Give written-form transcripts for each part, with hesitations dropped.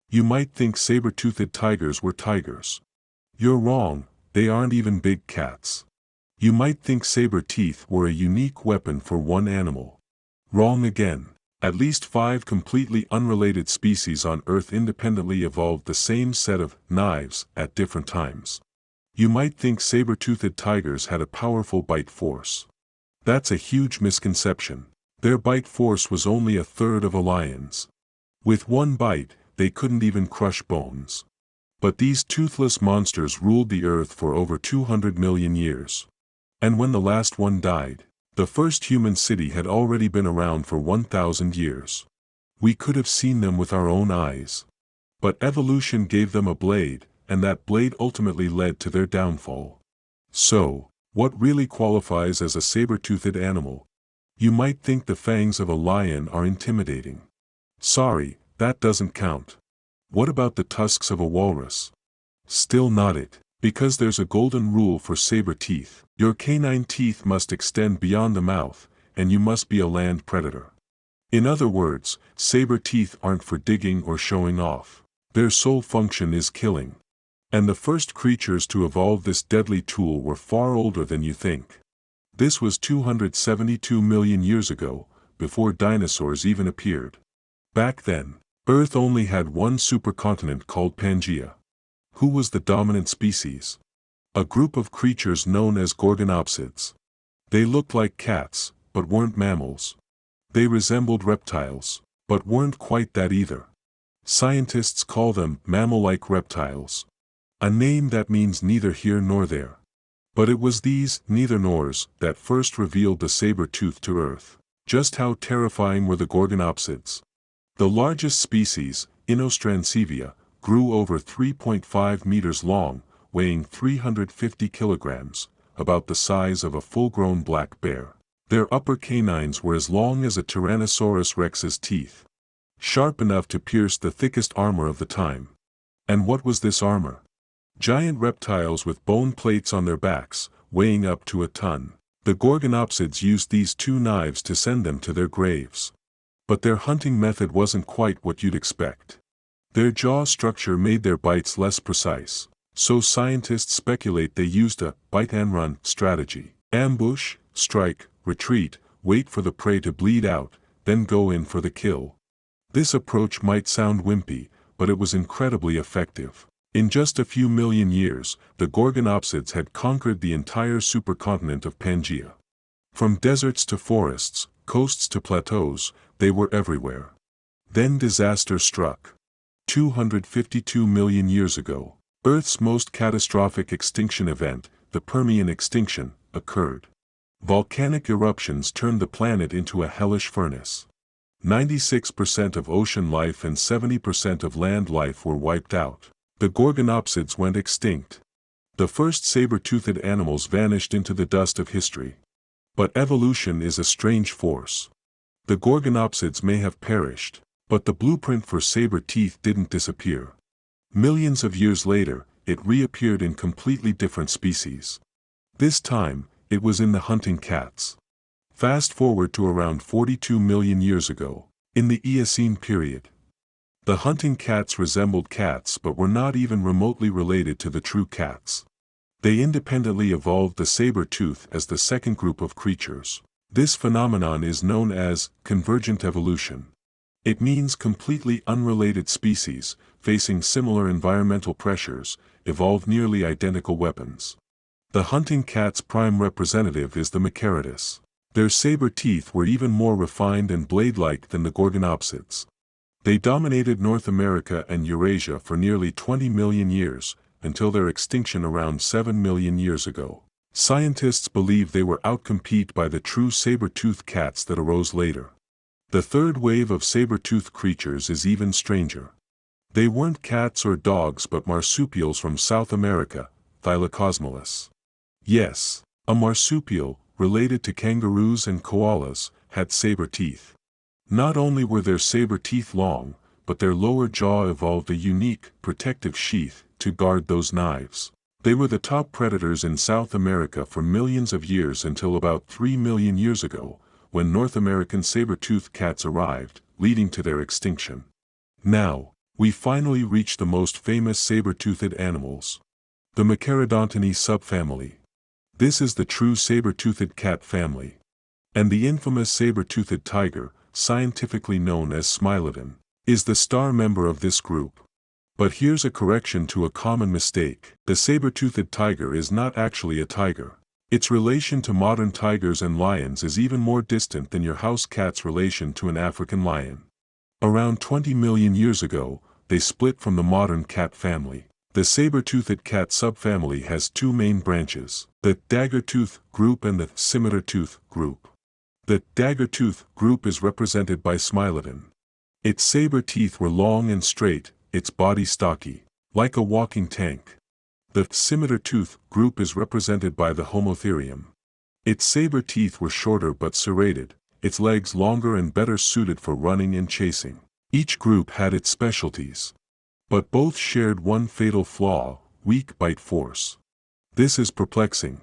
You might think saber-toothed tigers were tigers. You're wrong, they aren't even big cats. You might think saber teeth were a unique weapon for one animal. Wrong again. At least 5 completely unrelated species on Earth independently evolved the same set of knives at different times. You might think saber-toothed tigers had a powerful bite force. That's a huge misconception. Their bite force was only a third of a lion's. With one bite, they couldn't even crush bones. But these toothless monsters ruled the earth for over 200 million years. And when the last one died, the first human city had already been around for 1,000 years. We could have seen them with our own eyes. But evolution gave them a blade, and that blade ultimately led to their downfall. So, what really qualifies as a saber-toothed animal? You might think the fangs of a lion are intimidating. Sorry, that doesn't count. What about the tusks of a walrus? Still not it, because there's a golden rule for saber teeth. Your canine teeth must extend beyond the mouth, and you must be a land predator. In other words, saber teeth aren't for digging or showing off. Their sole function is killing. And the first creatures to evolve this deadly tool were far older than you think. This was 272 million years ago, before dinosaurs even appeared. Back then, Earth only had one supercontinent called Pangaea. Who was the dominant species? A group of creatures known as gorgonopsids. They looked like cats, but weren't mammals. They resembled reptiles, but weren't quite that either. Scientists call them mammal-like reptiles. A name that means neither here nor there. But it was these neither-nors that first revealed the saber-tooth to Earth. Just how terrifying were the gorgonopsids? The largest species, Inostrancevia, grew over 3.5 meters long, weighing 350 kilograms, about the size of a full-grown black bear. Their upper canines were as long as a Tyrannosaurus rex's teeth. Sharp enough to pierce the thickest armor of the time. And what was this armor? Giant reptiles with bone plates on their backs, weighing up to a ton. The gorgonopsids used these 2 knives to send them to their graves. But their hunting method wasn't quite what you'd expect. Their jaw structure made their bites less precise, so scientists speculate they used a bite-and-run strategy. Ambush, strike, retreat, wait for the prey to bleed out, then go in for the kill. This approach might sound wimpy, but it was incredibly effective. In just a few million years, the gorgonopsids had conquered the entire supercontinent of Pangaea. From deserts to forests, coasts to plateaus, they were everywhere. Then disaster struck. 252 million years ago, Earth's most catastrophic extinction event, the Permian extinction, occurred. Volcanic eruptions turned the planet into a hellish furnace. 96% of ocean life and 70% of land life were wiped out. The gorgonopsids went extinct. The first saber-toothed animals vanished into the dust of history. But evolution is a strange force. The gorgonopsids may have perished, but the blueprint for saber teeth didn't disappear. Millions of years later, it reappeared in completely different species. This time, it was in the hunting cats. Fast forward to around 42 million years ago, in the Eocene period. The hunting cats resembled cats but were not even remotely related to the true cats. They independently evolved the saber-tooth as the second group of creatures. This phenomenon is known as convergent evolution. It means completely unrelated species, facing similar environmental pressures, evolved nearly identical weapons. The hunting cat's prime representative is the Macarotus. Their saber teeth were even more refined and blade-like than the gorgonopsids. They dominated North America and Eurasia for nearly 20 million years, until their extinction around 7 million years ago. Scientists believe they were outcompeted by the true saber-toothed cats that arose later. The third wave of saber-toothed creatures is even stranger. They weren't cats or dogs but marsupials from South America, Thylacosmolus. Yes, a marsupial, related to kangaroos and koalas, had saber teeth. Not only were their saber teeth long, but their lower jaw evolved a unique, protective sheath to guard those knives. They were the top predators in South America for millions of years until about 3 million years ago, when North American saber-toothed cats arrived, leading to their extinction. Now, We finally reach the most famous saber-toothed animals. The Mysteriouscreatures subfamily. This is the true saber-toothed cat family. And the infamous saber-toothed tiger, scientifically known as Smilodon, is the star member of this group. But here's a correction to a common mistake. The saber-toothed tiger is not actually a tiger. Its relation to modern tigers and lions is even more distant than your house cat's relation to an African lion. Around 20 million years ago, they split from the modern cat family. The saber-toothed cat subfamily has two main branches, the dagger-tooth group and the scimitar-tooth group. The dagger-tooth group is represented by Smilodon. Its saber teeth were long and straight, its body stocky, like a walking tank. The scimitar-tooth group is represented by the Homotherium. Its saber teeth were shorter but serrated, its legs longer and better suited for running and chasing. Each group had its specialties. But both shared one fatal flaw: weak bite force. This is perplexing.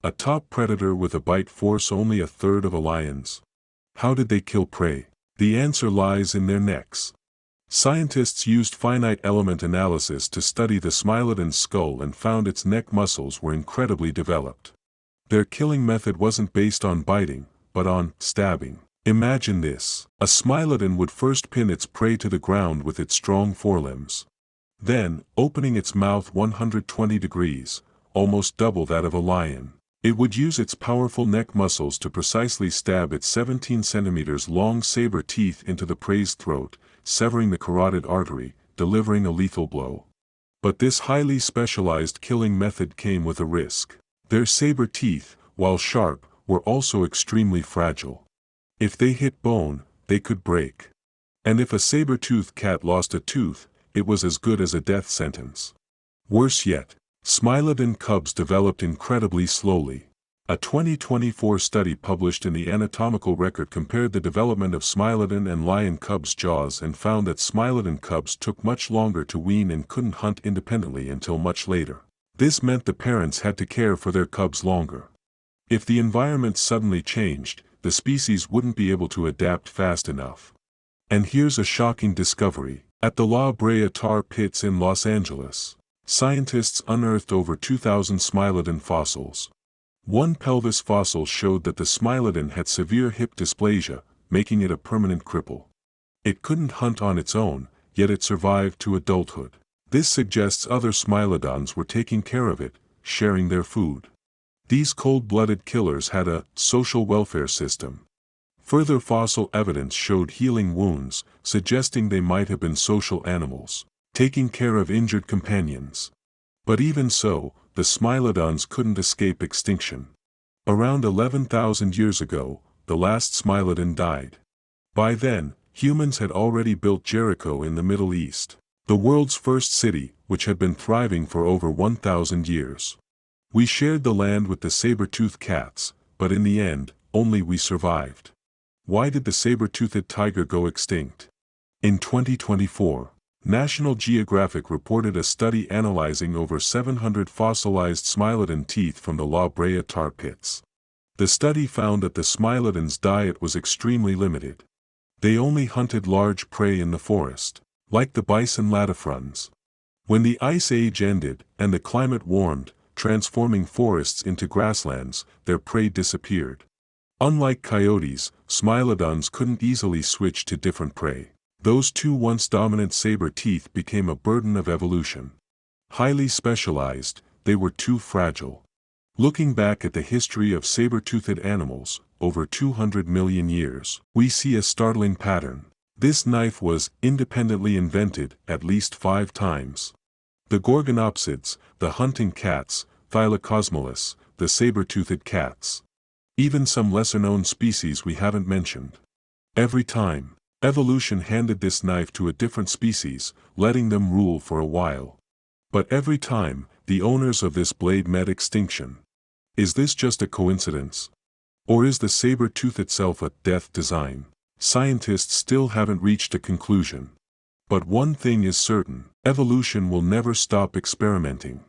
A top predator with a bite force only a third of a lion's. How did they kill prey? The answer lies in their necks. Scientists used finite element analysis to study the Smilodon's skull and found its neck muscles were incredibly developed. Their killing method wasn't based on biting, but on stabbing. Imagine this. A Smilodon would first pin its prey to the ground with its strong forelimbs. Then, opening its mouth 120 degrees, almost double that of a lion, it would use its powerful neck muscles to precisely stab its 17 centimeters long saber teeth into the prey's throat, severing the carotid artery, delivering a lethal blow. But this highly specialized killing method came with a risk. Their saber teeth, while sharp, were also extremely fragile. If they hit bone, they could break. And if a saber-toothed cat lost a tooth, it was as good as a death sentence. Worse yet, Smilodon cubs developed incredibly slowly. A 2024 study published in the Anatomical Record compared the development of Smilodon and lion cubs' jaws and found that Smilodon cubs took much longer to wean and couldn't hunt independently until much later. This meant the parents had to care for their cubs longer. If the environment suddenly changed, the species wouldn't be able to adapt fast enough. And here's a shocking discovery. At the La Brea tar pits in Los Angeles, scientists unearthed over 2,000 Smilodon fossils. One pelvis fossil showed that the Smilodon had severe hip dysplasia, making it a permanent cripple. It couldn't hunt on its own, yet it survived to adulthood. This suggests other Smilodons were taking care of it, sharing their food. These cold-blooded killers had a social welfare system. Further fossil evidence showed healing wounds, suggesting they might have been social animals, taking care of injured companions. But even so, the Smilodons couldn't escape extinction. Around 11,000 years ago, the last Smilodon died. By then, humans had already built Jericho in the Middle East, the world's first city, which had been thriving for over 1,000 years. We shared the land with the saber-toothed cats, but in the end, only we survived. Why did the saber-toothed tiger go extinct? In 2024, National Geographic reported a study analyzing over 700 fossilized Smilodon teeth from the La Brea tar pits. The study found that the Smilodon's diet was extremely limited. They only hunted large prey in the forest, like the bison latifrons. When the Ice Age ended and the climate warmed, transforming forests into grasslands, their prey disappeared. Unlike coyotes, Smilodons couldn't easily switch to different prey. Those two once dominant saber teeth became a burden of evolution. Highly specialized, they were too fragile. Looking back at the history of saber-toothed animals, over 200 million years, we see a startling pattern. This knife was independently invented at least 5 times. The Gorgonopsids, the hunting cats, Thylacosmolus, the saber-toothed cats. Even some lesser-known species we haven't mentioned. Every time, evolution handed this knife to a different species, letting them rule for a while. But every time, the owners of this blade met extinction. Is this just a coincidence? Or is the saber-tooth itself a death design? Scientists still haven't reached a conclusion. But one thing is certain, evolution will never stop experimenting.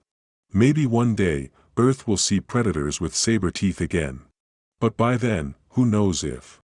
Maybe one day, Earth will see predators with saber teeth again. But by then, who knows if